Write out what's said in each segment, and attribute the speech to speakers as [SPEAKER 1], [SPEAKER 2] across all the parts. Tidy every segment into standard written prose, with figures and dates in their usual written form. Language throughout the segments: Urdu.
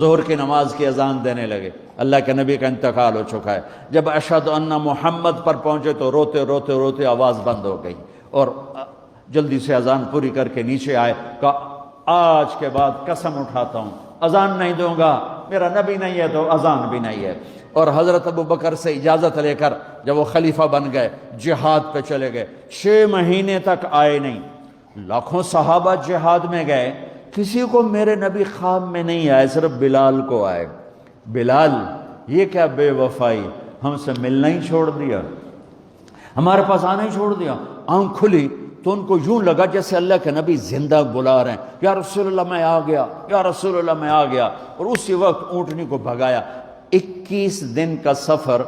[SPEAKER 1] ظہر کی نماز کی اذان دینے لگے، اللہ کے نبی کا انتقال ہو چکا ہے۔ جب اشہد ان محمد پر پہنچے تو روتے روتے روتے آواز بند ہو گئی، اور جلدی سے اذان پوری کر کے نیچے آئے، کہا آج کے بعد قسم اٹھاتا ہوں اذان نہیں دوں گا، میرا نبی نہیں ہے تو اذان بھی نہیں ہے۔ اور حضرت ابو بکر سے اجازت لے کر جب وہ خلیفہ بن گئے، جہاد پہ چلے گئے، 6 مہینے تک آئے نہیں۔ لاکھوں صحابہ جہاد میں گئے، کسی کو میرے نبی خواب میں نہیں آئے، صرف بلال کو آئے۔ بلال، یہ کیا بے وفائی، ہم سے ملنا ہی چھوڑ دیا، ہمارے پاس آنا ہی چھوڑ دیا۔ آنکھ کھلی تو ان کو یوں لگا جیسے اللہ کے نبی زندہ بلا رہے ہیں، یا رسول اللہ میں آ گیا، یا رسول اللہ میں آ گیا، اور اسی وقت اونٹنی کو بھگایا۔ 21 دن کا سفر،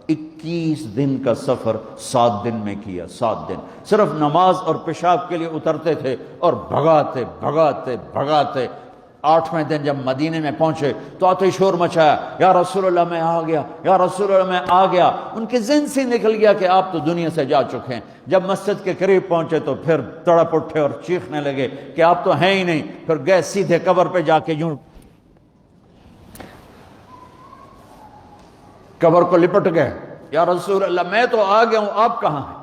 [SPEAKER 1] 21 دن کا سفر 7 دن میں کیا، 7 دن صرف نماز اور پیشاب کے لیے اترتے تھے اور بھگاتے بھگاتے بھگاتے۔ 8ویں دن جب مدینے میں پہنچے تو آتے شور مچایا، یا رسول اللہ میں آ گیا، یا رسول اللہ میں آ گیا۔ ان کے ذہن سے نکل گیا کہ آپ تو دنیا سے جا چکے ہیں۔ جب مسجد کے قریب پہنچے تو پھر تڑپ اٹھے اور چیخنے لگے کہ آپ تو ہیں ہی نہیں۔ پھر گئے سیدھے قبر پہ جا کے یوں قبر کو لپٹ گئے، یا رسول اللہ میں تو آ گیا ہوں، آپ کہاں ہیں؟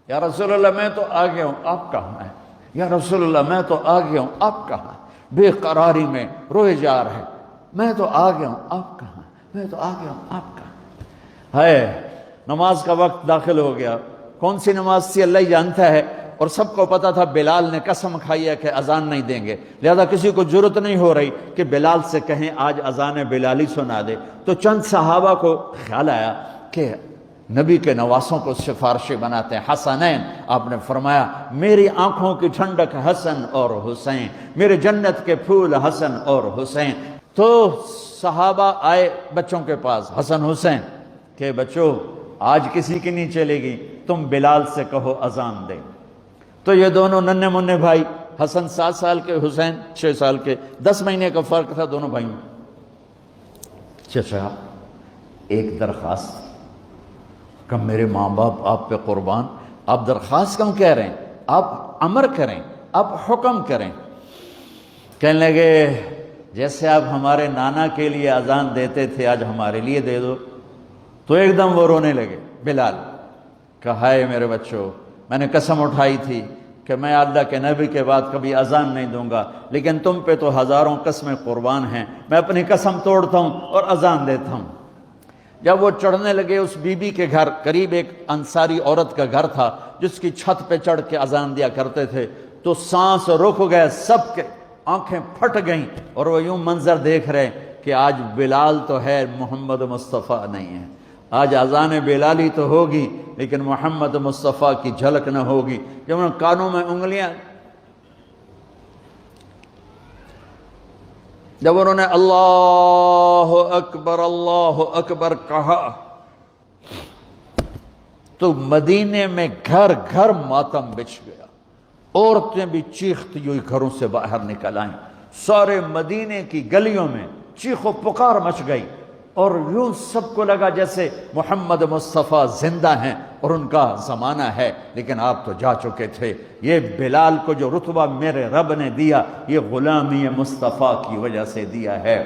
[SPEAKER 1] یا رسول اللہ میں تو آ گیا ہوں، آپ کہاں ہیں؟ یا رسول اللہ میں تو آ گیا ہوں، آپ کہاں ہیں؟ بے قراری میں روئے جا رہے، میں تو آ گیا ہوں، آپ کہاں ہیں؟ میں تو آ گیا ہوں، آپ کہاں ہیں؟ نماز کا وقت داخل ہو گیا۔ کون سی نماز تھی اللہ ہی جانتا ہے، اور سب کو پتا تھا بلال نے قسم کھائی ہے کہ اذان نہیں دیں گے، لہذا کسی کو ضرورت نہیں ہو رہی کہ بلال سے کہیں آج اذان بلالی سنا دے۔ تو چند صحابہ کو خیال آیا کہ نبی کے نواسوں کو سفارشی بناتے ہیں، حسنین، آپ نے فرمایا میری آنکھوں کی ٹھنڈک حسن اور حسین، میرے جنت کے پھول حسن اور حسین۔ تو صحابہ آئے بچوں کے پاس، حسن حسین، کہ بچوں آج کسی کی نہیں چلے گی، تم بلال سے کہو اذان دے۔ تو یہ دونوں ننھے منھے بھائی، حسن 7 سال کے، حسین 6 سال کے، 10 مہینے کا فرق تھا دونوں بھائیوں۔ چچا ایک درخواست، کہ میرے ماں باپ آپ پہ قربان، آپ درخواست کیوں کہہ رہے ہیں؟ آپ امر کریں، آپ حکم کریں۔ کہنے لگے جیسے آپ ہمارے نانا کے لیے اذان دیتے تھے آج ہمارے لیے دے دو۔ تو ایک دم وہ رونے لگے بلال، کہ ہائے میرے بچوں، میں نے قسم اٹھائی تھی کہ میں اللہ کے نبی کے بعد کبھی اذان نہیں دوں گا، لیکن تم پہ تو ہزاروں قسمیں قربان ہیں، میں اپنی قسم توڑتا ہوں اور اذان دیتا ہوں۔ جب وہ چڑھنے لگے اس بی بی کے گھر، قریب ایک انصاری عورت کا گھر تھا جس کی چھت پہ چڑھ کے اذان دیا کرتے تھے، تو سانس رک گئے سب کے، آنکھیں پھٹ گئیں، اور وہ یوں منظر دیکھ رہے کہ آج بلال تو ہے، محمد مصطفیٰ نہیں ہے۔ آج اذان بلالی تو ہوگی لیکن محمد مصطفیٰ کی جھلک نہ ہوگی۔ جب انہوں نے کانوں میں انگلیاں، جب انہوں نے اللہ اکبر کہا تو مدینے میں گھر گھر ماتم بچھ گیا، عورتیں بھی چیختی ہوئی گھروں سے باہر نکل آئیں، سارے مدینے کی گلیوں میں چیخ و پکار مچ گئی، اور یوں سب کو لگا جیسے محمد مصطفیٰ زندہ ہیں اور ان کا زمانہ ہے، لیکن آپ تو جا چکے تھے۔ یہ بلال کو جو رتبہ میرے رب نے دیا، یہ غلامی مصطفیٰ کی وجہ سے دیا ہے۔